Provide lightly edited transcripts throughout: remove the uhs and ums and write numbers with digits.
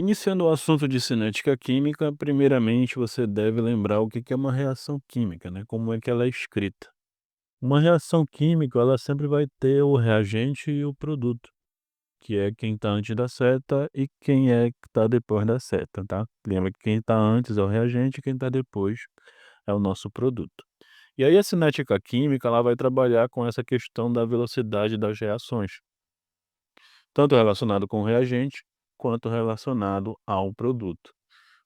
Iniciando o assunto de cinética química, primeiramente você deve lembrar o que que é uma reação química, né? Como é que ela é escrita. Uma reação química, ela sempre vai ter o reagente e o produto, que é quem está antes da seta e quem é que está depois da seta, tá? Lembra que quem está antes é o reagente e quem está depois é o nosso produto. E aí a cinética química, ela vai trabalhar com essa questão da velocidade das reações, tanto relacionado com o reagente quanto relacionado ao produto.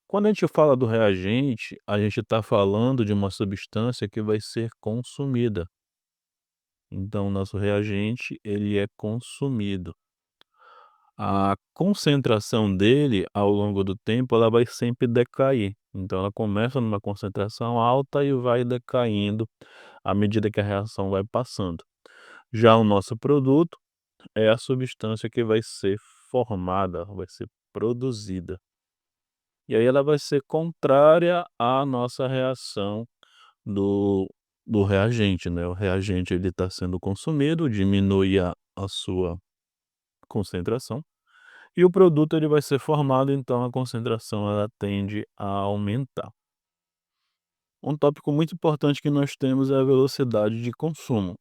Quando a gente fala do reagente, a gente está falando de uma substância que vai ser consumida. Então, o nosso reagente, ele é consumido. A concentração dele, ao longo do tempo, ela vai sempre decair. Então, ela começa numa concentração alta e vai decaindo à medida que a reação vai passando. Já o nosso produto é a substância que vai ser formada, vai ser produzida. E aí ela vai ser contrária à nossa reação do do reagente, né. O reagente ele está sendo consumido, diminui a sua concentração, e o produto ele vai ser formado, então a concentração ela tende a aumentar. Um tópico muito importante que nós temos é a velocidade de consumo.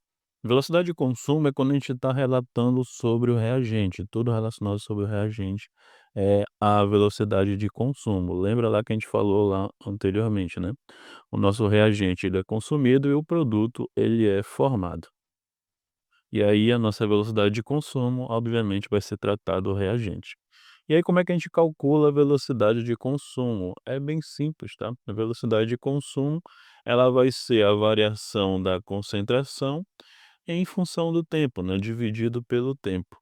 Velocidade de consumo é quando a gente está relatando sobre o reagente, tudo relacionado sobre o reagente é a velocidade de consumo. Lembra lá que a gente falou lá anteriormente, né? O nosso reagente ele é consumido e o produto ele é formado. E aí a nossa velocidade de consumo, obviamente, vai ser tratado o reagente. E aí como é que a gente calcula a velocidade de consumo? É bem simples, tá? A velocidade de consumo, ela vai ser a variação da concentração em função do tempo, né, dividido pelo tempo.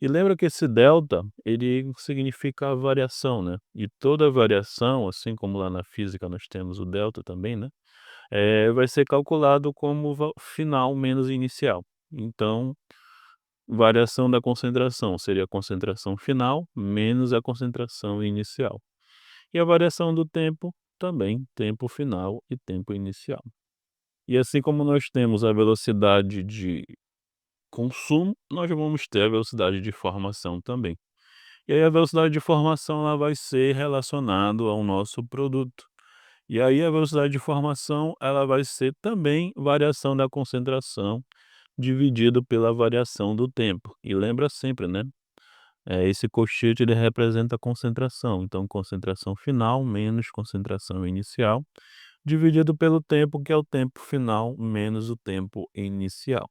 E lembra que esse delta, ele significa a variação, né? E toda variação, assim como lá na física nós temos o delta também, né? Vai ser calculado como final menos inicial. Então, variação da concentração seria a concentração final menos a concentração inicial. E a variação do tempo também, tempo final e tempo inicial. E assim como nós temos a velocidade de consumo, nós vamos ter a velocidade de formação também. E aí a velocidade de formação ela vai ser relacionado ao nosso produto. E aí a velocidade de formação ela vai ser também variação da concentração dividido pela variação do tempo. E lembra sempre, né, esse colchete ele representa a concentração, então concentração final menos concentração inicial, dividido pelo tempo, que é o tempo final menos o tempo inicial.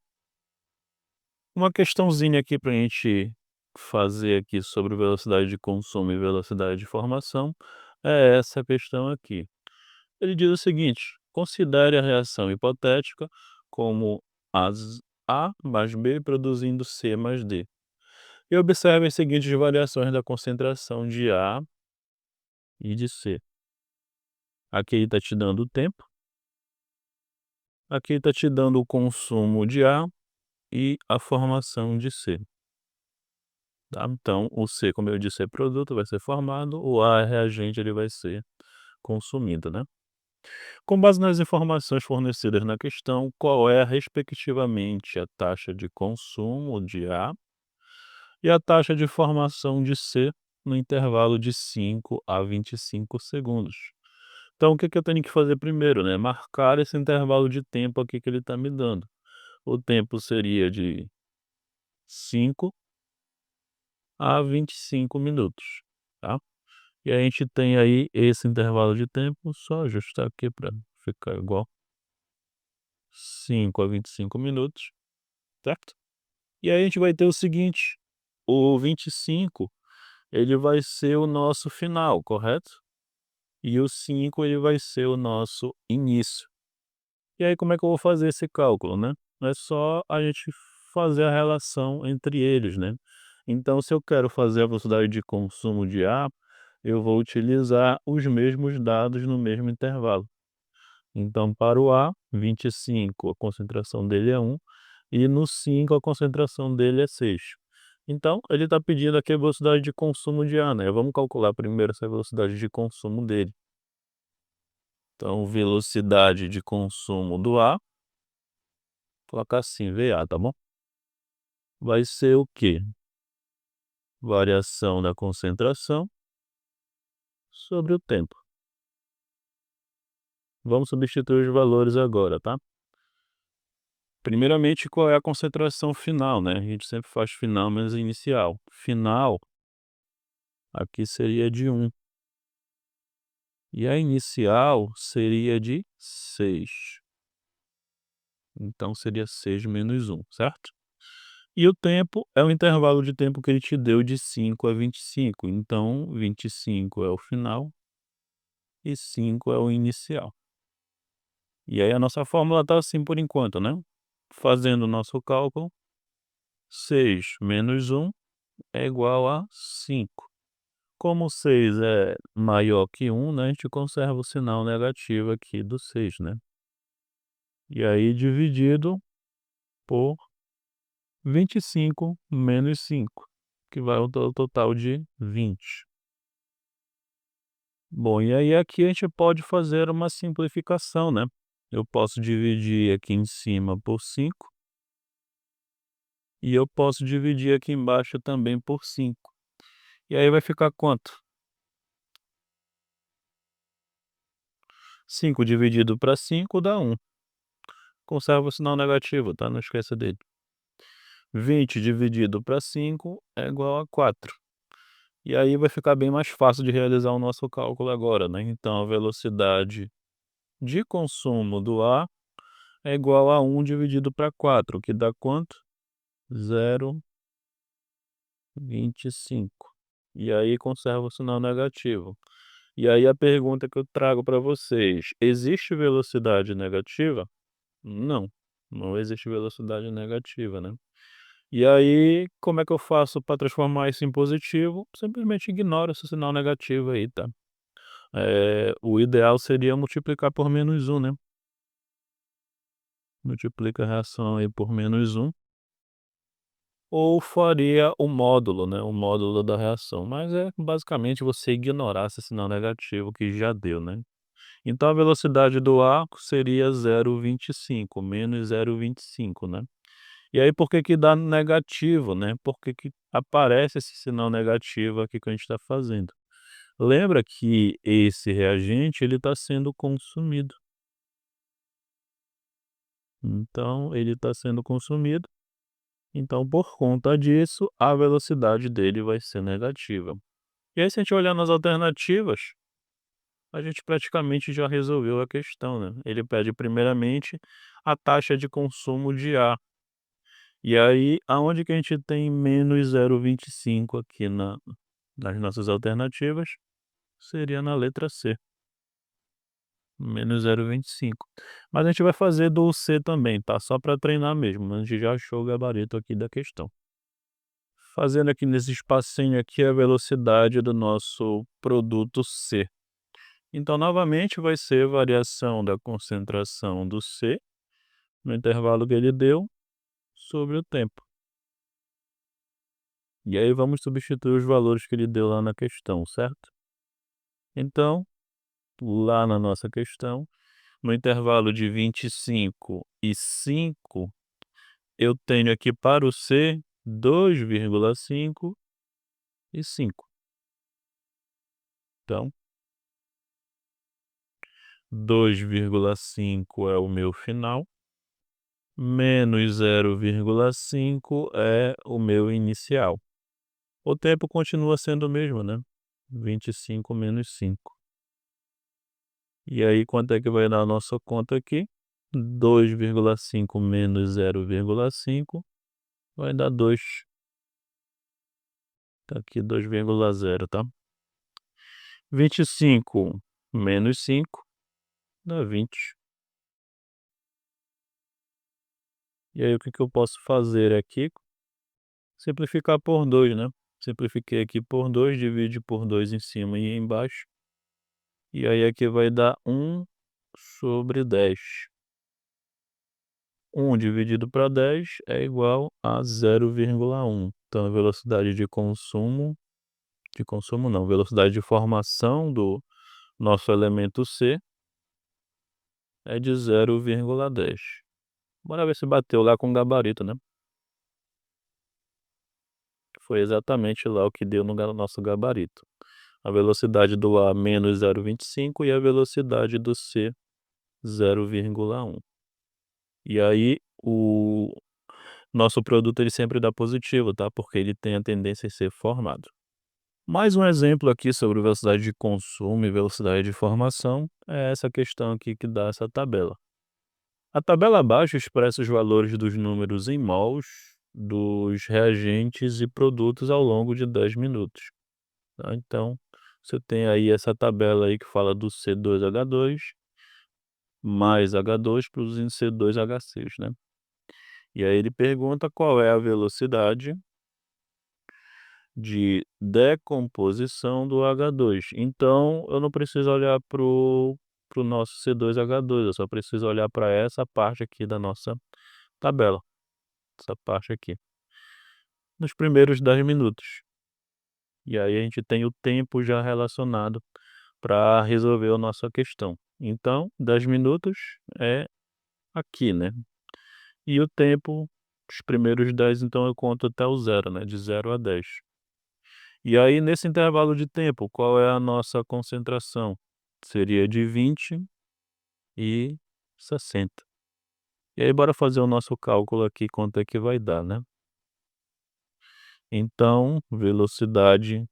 Uma questãozinha aqui para a gente fazer aqui sobre velocidade de consumo e velocidade de formação, é essa questão aqui. Ele diz o seguinte: considere a reação hipotética como as A mais B produzindo C mais D. E observe as seguintes variações da concentração de A e de C. Aqui ele está te dando o tempo, aqui está te dando o consumo de A e a formação de C. Tá? Então, o C, como eu disse, é produto, vai ser formado, o A é reagente, ele vai ser consumido, né? Com base nas informações fornecidas na questão, qual é, respectivamente, a taxa de consumo de A e a taxa de formação de C no intervalo de 5 a 25 segundos? Então, o que que eu tenho que fazer primeiro, né? Marcar esse intervalo de tempo aqui que ele está me dando. O tempo seria de 5 a 25 minutos, tá? E a gente tem aí esse intervalo de tempo, só ajustar aqui para ficar igual, 5 a 25 minutos, certo? E aí a gente vai ter o seguinte, o 25 ele vai ser o nosso final, correto? E o 5 ele vai ser o nosso início. E aí como é que eu vou fazer esse cálculo, né? É só a gente fazer a relação entre eles, né? Então se eu quero fazer a velocidade de consumo de A, eu vou utilizar os mesmos dados no mesmo intervalo. Então para o A, 25 a concentração dele é 1, e no 5 a concentração dele é 6. Então ele está pedindo aqui a velocidade de consumo de A, né? Vamos calcular primeiro essa velocidade de consumo dele. Então velocidade de consumo do A, colocar assim, VA, tá bom? Vai ser o quê? Variação da concentração sobre o tempo. Vamos substituir os valores agora, tá? Primeiramente, qual é a concentração final, né? A gente sempre faz final menos inicial. Final aqui seria de 1 e a inicial seria de 6. Então seria 6 menos 1, certo? E o tempo é o intervalo de tempo que ele te deu de 5 a 25. Então 25 é o final e 5 é o inicial. E aí a nossa fórmula está assim por enquanto, né? Fazendo o nosso cálculo, 6 menos 1 é igual a 5. Como 6 é maior que 1, né, a gente conserva o sinal negativo aqui do 6, né? E aí dividido por 25 menos 5, que vai ao total de 20. Bom, e aí aqui a gente pode fazer uma simplificação, né? Eu posso dividir aqui em cima por 5 e eu posso dividir aqui embaixo também por 5. E aí vai ficar quanto? 5 dividido para 5 dá 1. Conserva o sinal negativo, tá? Não esqueça dele. 20 dividido para 5 é igual a 4. E aí vai ficar bem mais fácil de realizar o nosso cálculo agora, né? Então a velocidade de consumo do ar é igual a 1 dividido para 4, que dá quanto? 0,25. E aí conserva o sinal negativo. E aí a pergunta que eu trago para vocês: existe velocidade negativa? Não, não existe velocidade negativa, né? E aí, como é que eu faço para transformar isso em positivo? Simplesmente ignoro esse sinal negativo aí, tá? O ideal seria multiplicar por menos 1, né? Multiplica a reação aí por menos 1. Ou faria o módulo, né? O módulo da reação. Mas é basicamente você ignorar esse sinal negativo que já deu, né? Então a velocidade do ar seria 0,25, menos 0,25, né? E aí por que que dá negativo, né? Por que que aparece esse sinal negativo aqui que a gente está fazendo? Lembra que esse reagente ele está sendo consumido. Então ele está sendo consumido, então por conta disso a velocidade dele vai ser negativa. E aí se a gente olhar nas alternativas, a gente praticamente já resolveu a questão, né? Ele pede primeiramente a taxa de consumo de ar. E aí, aonde que a gente tem menos 0,25 aqui nas nossas alternativas? Seria na letra C, menos 0,25. Mas a gente vai fazer do C também, tá? Só para treinar mesmo, mas a gente já achou o gabarito aqui da questão. Fazendo aqui nesse espacinho aqui a velocidade do nosso produto C. Então, novamente, vai ser variação da concentração do C no intervalo que ele deu sobre o tempo. E aí vamos substituir os valores que ele deu lá na questão, certo? Então, lá na nossa questão, no intervalo de 25 e 5, eu tenho aqui para o C 2,5 e 5. Então, 2,5 é o meu final, menos 0,5 é o meu inicial. O tempo continua sendo o mesmo, né? 25 menos 5. E aí, quanto é que vai dar a nossa conta aqui? 2,5 menos 0,5 vai dar 2. Tá aqui 2,0, tá? 25 menos 5 dá 20. E aí, o que que eu posso fazer aqui? Simplificar por 2, né? Simplifiquei aqui por 2, divide por 2 em cima e embaixo. E aí aqui vai dar 1 sobre 10. 1 dividido para 10 é igual a 0,1. Então a velocidade de consumo não, velocidade de formação do nosso elemento C é de 0,10. Bora ver se bateu lá com o gabarito, né? Foi exatamente lá o que deu no nosso gabarito. a velocidade do A menos 0,25 e a velocidade do C 0,1. E aí o nosso produto ele sempre dá positivo, tá, porque ele tem a tendência a ser formado. Mais um exemplo aqui sobre velocidade de consumo e velocidade de formação é essa questão aqui que dá essa tabela. A tabela abaixo expressa os valores dos números em mols dos reagentes e produtos ao longo de 10 minutos, tá. Então, você tem aí essa tabela aí que fala do C2H2 mais H2 produzindo C2H6, né. E aí ele pergunta qual é a velocidade de decomposição do H2. Então eu não preciso olhar para o nosso C2H2, eu só preciso olhar para essa parte aqui da nossa tabela, essa parte aqui, nos primeiros 10 minutos. E aí a gente tem o tempo já relacionado para resolver a nossa questão. Então 10 minutos é aqui, né. E o tempo, os primeiros 10 então eu conto até o zero, né, de 0 a 10. E aí, nesse intervalo de tempo, qual é a nossa concentração? Seria de 20 e 60. E aí, bora fazer o nosso cálculo aqui, quanto é que vai dar, né? Então, velocidade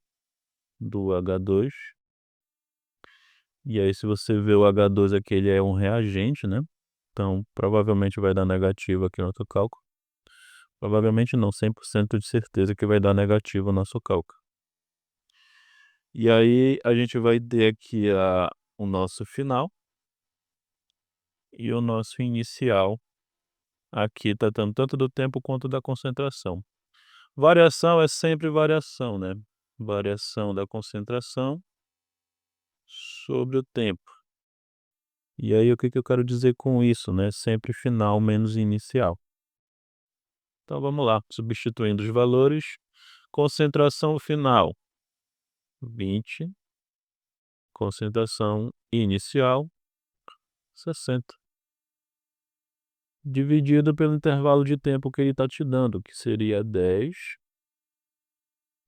do H2. E aí, se você vê o H2 aqui, ele é um reagente, né? Então, provavelmente vai dar negativo aqui no nosso cálculo. Provavelmente não, 100% de certeza que vai dar negativo o nosso cálculo. E aí, a gente vai ter aqui o nosso final e o nosso inicial. Aqui está dando tanto do tempo quanto da concentração. Variação é sempre variação, né? Variação da concentração sobre o tempo. E aí o que eu quero dizer com isso, né? Sempre final menos inicial. Então vamos lá, substituindo os valores. Concentração final 20, concentração inicial 60. Dividido pelo intervalo de tempo que ele está te dando, que seria 10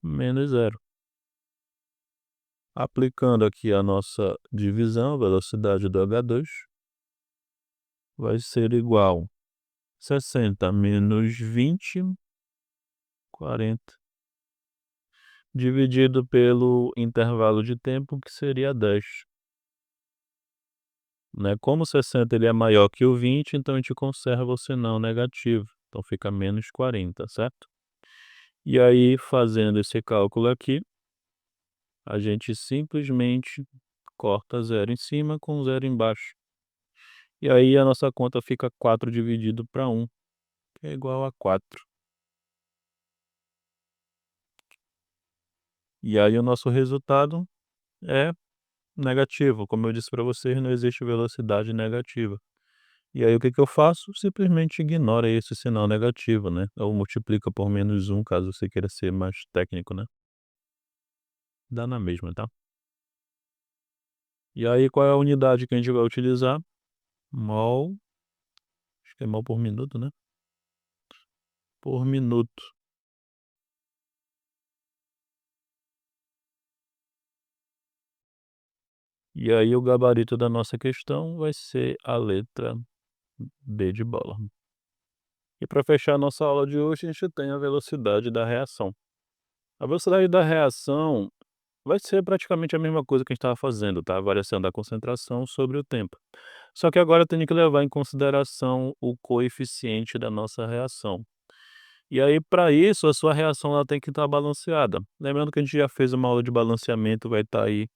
menos 0. Aplicando aqui a nossa divisão, velocidade do H2 vai ser igual 60 menos 20, 40, dividido pelo intervalo de tempo, que seria 10. Né? Como 60 ele é maior que o 20, então a gente conserva o sinal negativo. Então fica menos 40, certo? E aí, fazendo esse cálculo aqui, a gente simplesmente corta 0 em cima com 0 embaixo. E aí a nossa conta fica 4 dividido para 1, que é igual a 4. E aí o nosso resultado é negativo. Como eu disse para vocês, não existe velocidade negativa. E aí o que eu faço? Simplesmente ignora esse sinal negativo, né? Ou multiplica por menos 1, caso você queira ser mais técnico, né? Dá na mesma, tá? E aí qual é a unidade que a gente vai utilizar? Mol, acho que é mol por minuto, né? Por minuto. E aí o gabarito da nossa questão vai ser a letra B de bola. E para fechar a nossa aula de hoje, a gente tem a velocidade da reação. A velocidade da reação vai ser praticamente a mesma coisa que a gente estava fazendo, tá? A variação da concentração sobre o tempo. Só que agora tem que levar em consideração o coeficiente da nossa reação. E aí, para isso, a sua reação ela tem que estar balanceada. Lembrando que a gente já fez uma aula de balanceamento, vai estar aí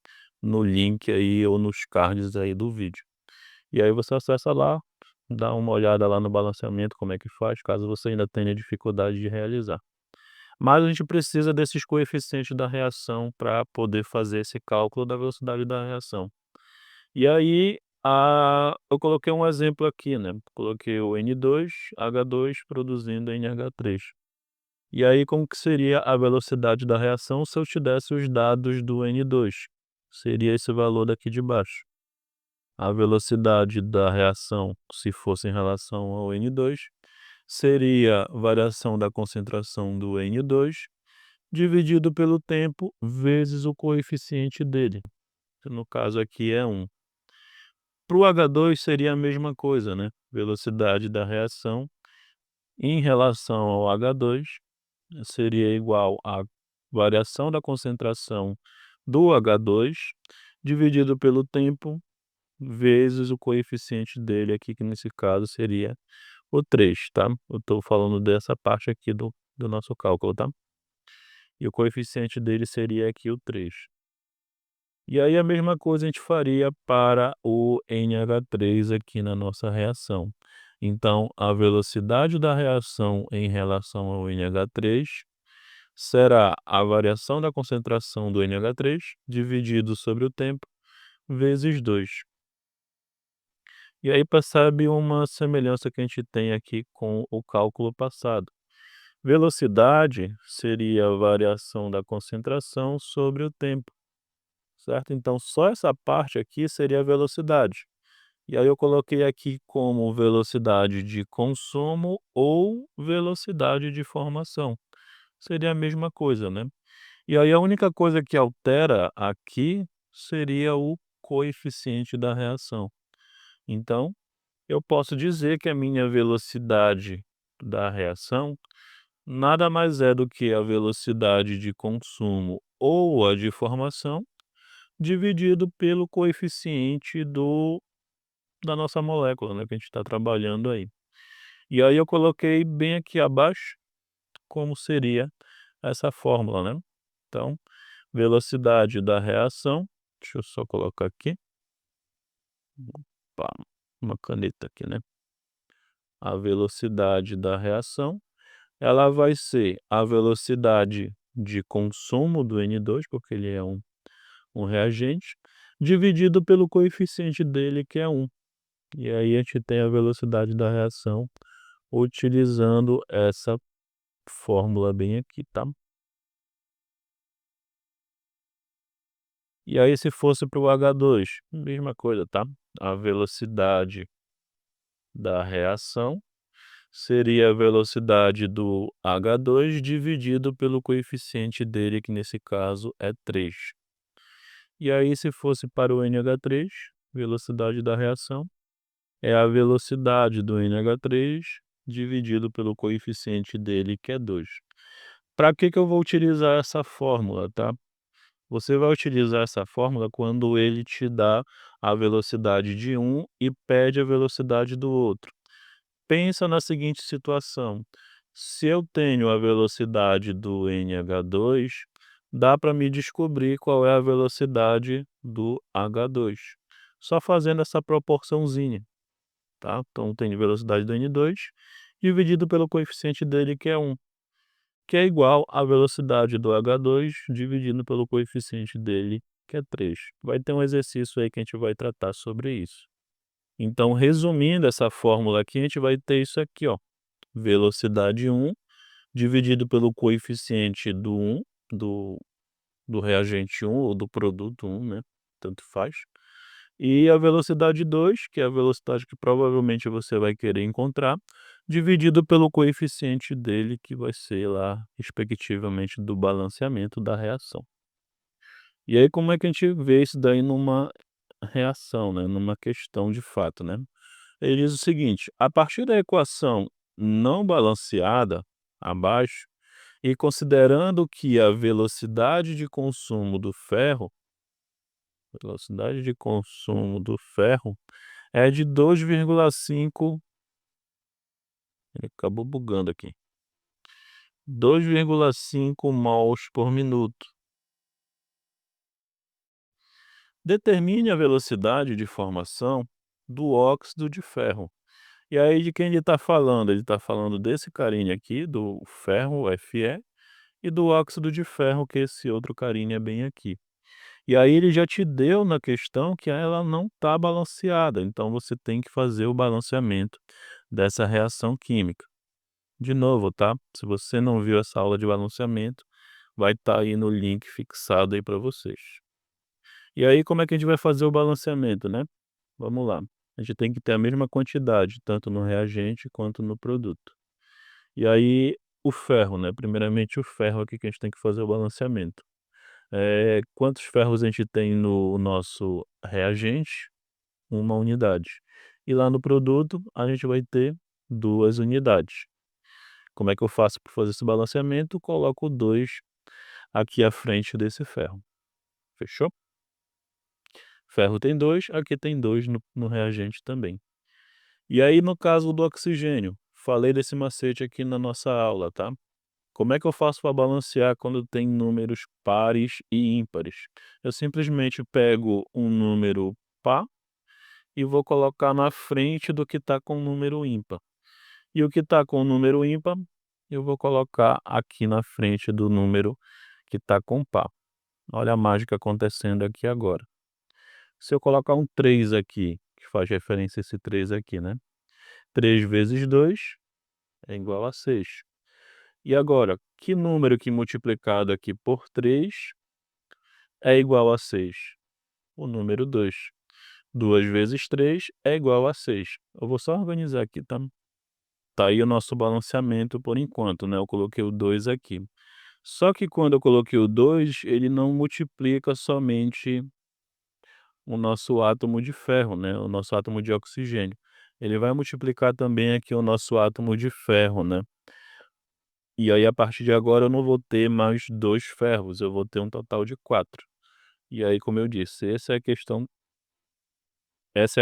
no link aí ou nos cards aí do vídeo. E aí você acessa lá, dá uma olhada lá no balanceamento, como é que faz, caso você ainda tenha dificuldade de realizar. Mas a gente precisa desses coeficientes da reação para poder fazer esse cálculo da velocidade da reação. E aí, eu coloquei um exemplo aqui, né? Coloquei o N2H2 produzindo NH3. E aí, como que seria a velocidade da reação se eu te desse os dados do N2? Seria esse valor daqui de baixo. A velocidade da reação, se fosse em relação ao N2, seria variação da concentração do N2 dividido pelo tempo vezes o coeficiente dele, que no caso aqui é 1. Para o H2 seria a mesma coisa, né, velocidade da reação em relação ao H2 seria igual à variação da concentração do H2 dividido pelo tempo vezes o coeficiente dele aqui, que nesse caso seria o 3, tá. Eu estou falando dessa parte aqui do nosso cálculo, tá. E o coeficiente dele seria aqui o 3. E aí a mesma coisa a gente faria para o NH3 aqui na nossa reação. Então, a velocidade da reação em relação ao NH3 será a variação da concentração do NH3 dividido sobre o tempo vezes 2. E aí percebe uma semelhança que a gente tem aqui com o cálculo passado. Velocidade seria a variação da concentração sobre o tempo, certo? Então só essa parte aqui seria a velocidade. E aí eu coloquei aqui como velocidade de consumo ou velocidade de formação. Seria a mesma coisa, né? E aí a única coisa que altera aqui seria o coeficiente da reação. Então, eu posso dizer que a minha velocidade da reação nada mais é do que a velocidade de consumo ou a de formação dividido pelo coeficiente da nossa molécula, né, que a gente está trabalhando aí. E aí eu coloquei bem aqui abaixo como seria essa fórmula, né. Então, velocidade da reação, deixa eu só colocar aqui, opa, uma caneta aqui, né. A velocidade da reação, ela vai ser a velocidade de consumo do N2, porque ele é um reagente, dividido pelo coeficiente dele, que é 1. E aí a gente tem a velocidade da reação utilizando essa fórmula bem aqui, tá. E aí se fosse para o H2, mesma coisa, tá. A velocidade da reação seria a velocidade do H2 dividido pelo coeficiente dele, que nesse caso é 3. E aí se fosse para o NH3, velocidade da reação é a velocidade do NH3 dividido pelo coeficiente dele, que é 2. Para que eu vou utilizar essa fórmula, tá? Você vai utilizar essa fórmula quando ele te dá a velocidade de um e pede a velocidade do outro. Pensa na seguinte situação: se eu tenho a velocidade do NH2, dá para me descobrir qual é a velocidade do H2, só fazendo essa proporçãozinha, tá. Então tem velocidade do N2 dividido pelo coeficiente dele, que é 1, que é igual à velocidade do H2 dividido pelo coeficiente dele, que é 3. Vai ter um exercício aí que a gente vai tratar sobre isso. Então, resumindo essa fórmula aqui, a gente vai ter isso aqui, ó, velocidade 1 dividido pelo coeficiente do 1, do do reagente 1 ou do produto 1, né, tanto faz. E a velocidade 2, que é a velocidade que provavelmente você vai querer encontrar, dividido pelo coeficiente dele, que vai ser lá, respectivamente, do balanceamento da reação. E aí como é que a gente vê isso daí numa reação, né, numa questão de fato, né? Ele diz o seguinte: a partir da equação não balanceada abaixo, e considerando que a velocidade de consumo do ferro é de 2,5, ele acabou bugando aqui, 2,5 mols por minuto. Determine a velocidade de formação do óxido de ferro. E aí de quem ele está falando? Ele está falando desse carinha aqui, do ferro Fe, e do óxido de ferro, que é esse outro carinha bem aqui. E aí ele já te deu na questão que ela não está balanceada, então você tem que fazer o balanceamento dessa reação química. De novo, tá? Se você não viu essa aula de balanceamento, vai estar aí no link fixado aí para vocês. E aí como é que a gente vai fazer o balanceamento, né? Vamos lá. A gente tem que ter a mesma quantidade, tanto no reagente quanto no produto. E aí o ferro, né, primeiramente o ferro aqui que a gente tem que fazer o balanceamento. Quantos ferros a gente tem no nosso reagente? Uma unidade. E lá no produto a gente vai ter 2 unidades. Como é que eu faço para fazer esse balanceamento? Coloco 2 aqui à frente desse ferro. Fechou? Ferro tem 2, aqui tem 2 no reagente também. E aí no caso do oxigênio, falei desse macete aqui na nossa aula, tá? Como é que eu faço para balancear quando tem números pares e ímpares? Eu simplesmente pego um número par e vou colocar na frente do que está com o número ímpar. E o que está com o número ímpar, eu vou colocar aqui na frente do número que está com par. Olha a mágica acontecendo aqui agora. Se eu colocar um 3 aqui, que faz referência a esse 3 aqui, né? 3 vezes 2 é igual a 6. E agora, que número que multiplicado aqui por 3 é igual a 6? O número 2. 2 vezes 3 é igual a 6. Eu vou só organizar aqui, tá? Tá aí o nosso balanceamento por enquanto, né, eu coloquei o 2 aqui. Só que quando eu coloquei o 2, ele não multiplica somente o nosso átomo de ferro, né, o nosso átomo de oxigênio. Ele vai multiplicar também aqui o nosso átomo de ferro, né. E aí a partir de agora eu não vou ter mais 2 ferros, eu vou ter um total de 4. E aí, como eu disse, essa é a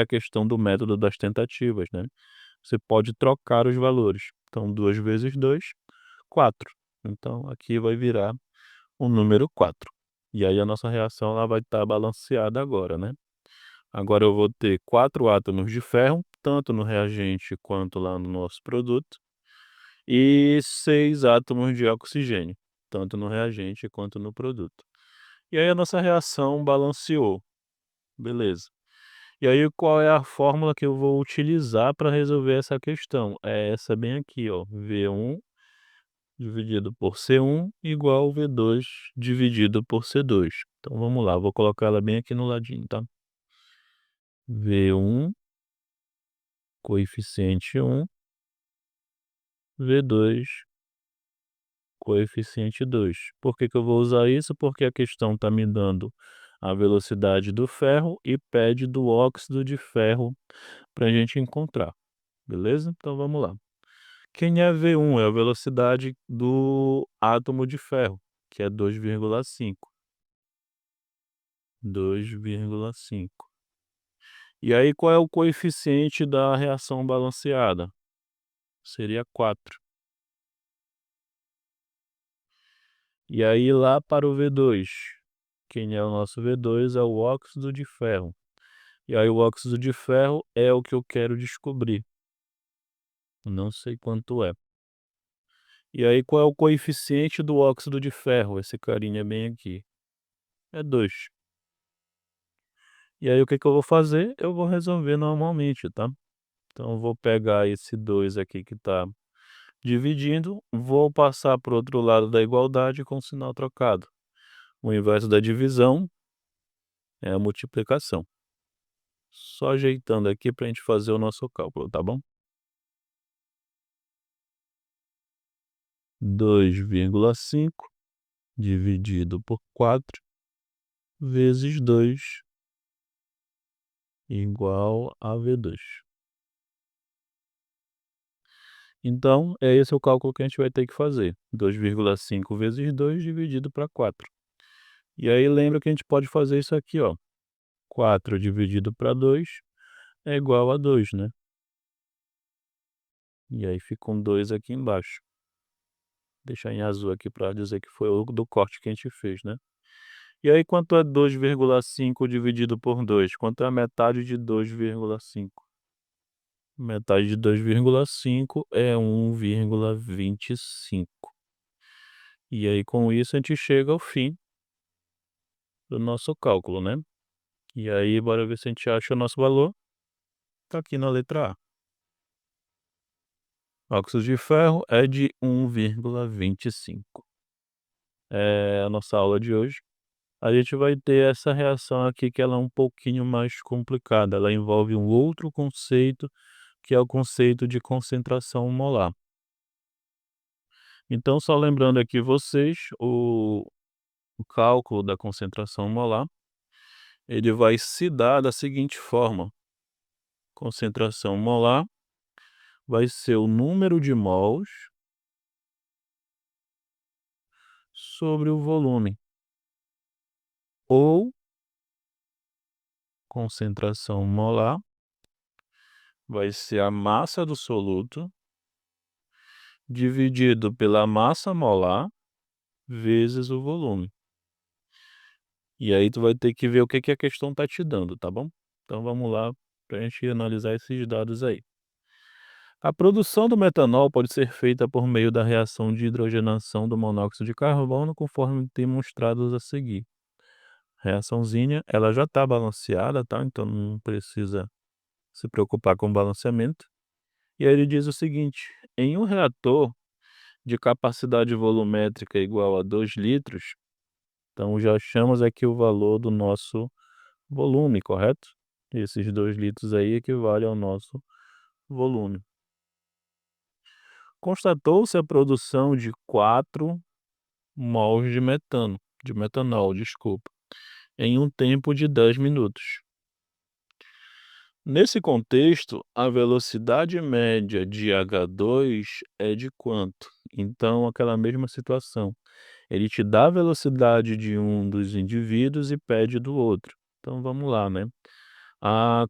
questão do método das tentativas, né. Você pode trocar os valores. Então 2 vezes 2, 4. Então aqui vai virar o número 4. E aí a nossa reação ela vai estar balanceada agora, né. Agora eu vou ter 4 átomos de ferro, tanto no reagente quanto lá no nosso produto, e 6 átomos de oxigênio, tanto no reagente quanto no produto. E aí a nossa reação balanceou, beleza. E aí qual é a fórmula que eu vou utilizar para resolver essa questão? É essa bem aqui, ó, V1 dividido por C1 igual V2 dividido por C2. Então vamos lá, vou colocar ela bem aqui no ladinho, tá? V1 coeficiente 1, V2 coeficiente 2. Por que que eu vou usar isso? Porque a questão está me dando a velocidade do ferro e pede do óxido de ferro para a gente encontrar, beleza? Então vamos lá. Quem é V1? É a velocidade do átomo de ferro, que é 2,5. 2,5. E aí qual é o coeficiente da reação balanceada? Seria 4. E aí lá para o V2, quem é o nosso V2 é o óxido de ferro. E aí o óxido de ferro é o que eu quero descobrir. Não sei quanto é. E aí qual é o coeficiente do óxido de ferro? Esse carinha bem aqui. É 2. E aí o que que eu vou fazer? Eu vou resolver normalmente, tá? Então eu vou pegar esse 2 aqui que está dividindo, vou passar para o outro lado da igualdade com o sinal trocado. O inverso da divisão é a multiplicação. Só ajeitando aqui para a gente fazer o nosso cálculo, tá bom? 2,5 dividido por 4 vezes 2 igual a V2. Então, é esse o cálculo que a gente vai ter que fazer. 2,5 vezes 2 dividido para 4. E aí lembra que a gente pode fazer isso aqui, ó. 4 dividido para 2 é igual a 2, né? E aí fica um 2 aqui embaixo. Deixar em azul aqui para dizer que foi o do corte que a gente fez, né? E aí quanto é 2,5 dividido por 2? Quanto é a metade de 2,5? Metade de 2,5 é 1,25. E aí com isso a gente chega ao fim do nosso cálculo, né? E aí bora ver se a gente acha o nosso valor. Tá aqui na letra A. Óxido de ferro é de 1,25. É a nossa aula de hoje. A gente vai ter essa reação aqui que ela é um pouquinho mais complicada, ela envolve um outro conceito, que é o conceito de concentração molar. Então só lembrando aqui vocês, o cálculo da concentração molar, ele vai se dar da seguinte forma: concentração molar vai ser o número de mols sobre o volume, ou concentração molar vai ser a massa do soluto dividido pela massa molar vezes o volume. E aí tu vai ter que ver o que que a questão tá te dando, tá bom? Então vamos lá pra gente analisar esses dados aí. A produção do metanol pode ser feita por meio da reação de hidrogenação do monóxido de carbono, conforme demonstrados a seguir. Reaçãozinha, ela já está balanceada, tá? Então não precisa se preocupar com o balanceamento. E aí ele diz o seguinte: em um reator de capacidade volumétrica igual a 2 litros, então já achamos aqui o valor do nosso volume, correto? Esses 2 litros aí equivalem ao nosso volume. Constatou-se a produção de 4 mols de metanol, desculpa, em um tempo de 10 minutos. Nesse contexto, a velocidade média de H2 é de quanto? Então, aquela mesma situação. Ele te dá a velocidade de um dos indivíduos e pede do outro. Então, vamos lá, né?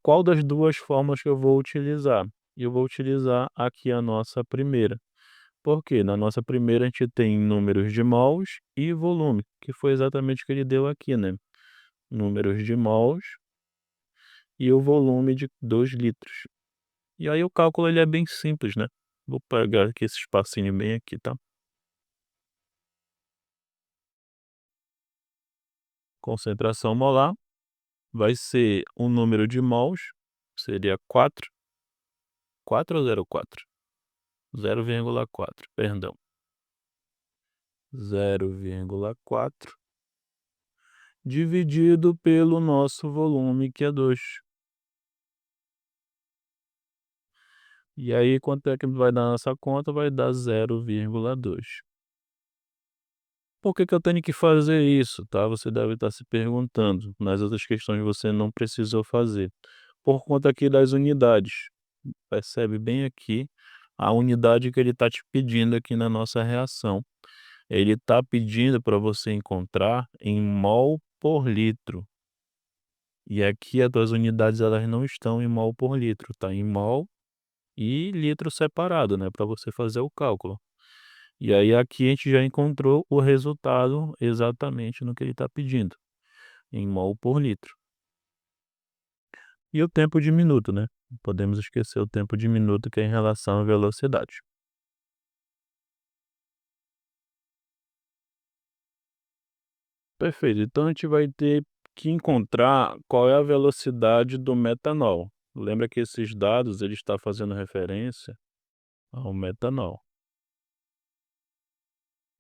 Qual das duas formas que eu vou utilizar? Eu vou utilizar aqui a nossa primeira. Por quê? Na nossa primeira, a gente tem números de mols e volume, que foi exatamente o que ele deu aqui, né? Números de mols e o volume de 2 litros. E aí o cálculo ele é bem simples, né. Vou pegar aqui esse espacinho bem aqui, tá. Concentração molar vai ser o número de mols, seria 4, 4 ou 0,4? 0,4, perdão. 0,4 dividido pelo nosso volume, que é 2. E aí quanto é que vai dar nessa conta? Vai dar 0,2. Por que que eu tenho que fazer isso, tá? Você deve estar se perguntando. Nas outras questões você não precisou fazer. Por conta aqui das unidades. Percebe bem aqui a unidade que ele está te pedindo aqui na nossa reação. Ele está pedindo para você encontrar em mol por litro. E aqui as duas unidades elas não estão em mol por litro, tá em mol e litro separado, né, para você fazer o cálculo. E aí aqui a gente já encontrou o resultado exatamente no que ele está pedindo, em mol por litro. E o tempo de minuto, né? Não podemos esquecer o tempo de minuto que é em relação à velocidade. Perfeito. Então a gente vai ter que encontrar qual é a velocidade do metanol. Lembra que esses dados ele está fazendo referência ao metanol.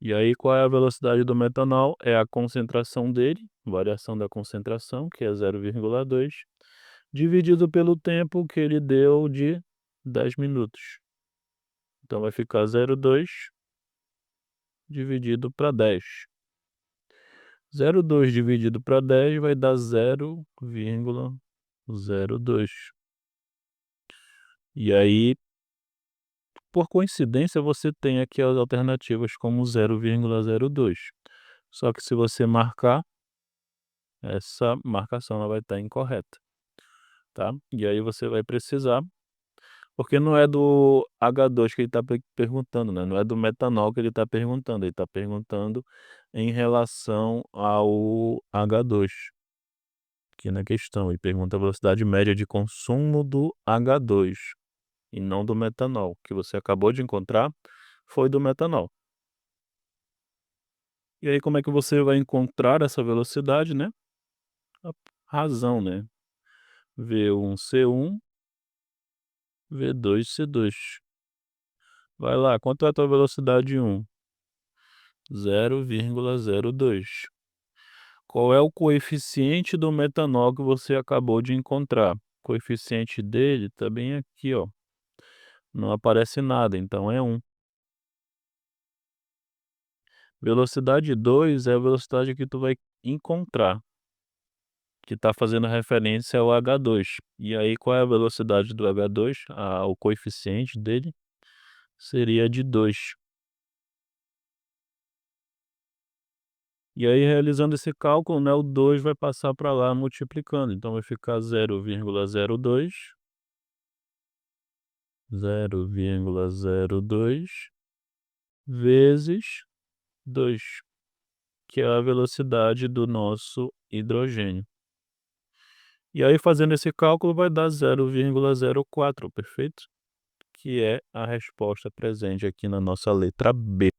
E aí qual é a velocidade do metanol? É a concentração dele, variação da concentração, que é 0,2, dividido pelo tempo que ele deu de 10 minutos. Então vai ficar 0,2 dividido para 10. 0,2 dividido para 10 vai dar 0,02. E aí, por coincidência, você tem aqui as alternativas como 0,02. Só que se você marcar, essa marcação ela vai estar incorreta, tá? E aí você vai precisar, porque não é do H2 que ele está perguntando, né? Não é do metanol que ele está perguntando, ele está perguntando em relação ao H2. Aqui na questão, e pergunta a velocidade média de consumo do H2 e não do metanol, que você acabou de encontrar foi do metanol. E aí como é que você vai encontrar essa velocidade, né? A razão, né? V1C1, V2C2. Vai lá, quanto é a tua velocidade 1? 0,02. Qual é o coeficiente do metanol que você acabou de encontrar? O coeficiente dele está bem aqui, ó. Não aparece nada, então é 1. Velocidade 2 é a velocidade que tu vai encontrar, que está fazendo referência ao H2. E aí qual é a velocidade do H2? O coeficiente dele seria de 2. E aí realizando esse cálculo, né, o 2 vai passar para lá multiplicando, então vai ficar 0,02 vezes 2, que é a velocidade do nosso hidrogênio. E aí fazendo esse cálculo vai dar 0,04, perfeito? Que é a resposta presente aqui na nossa letra B.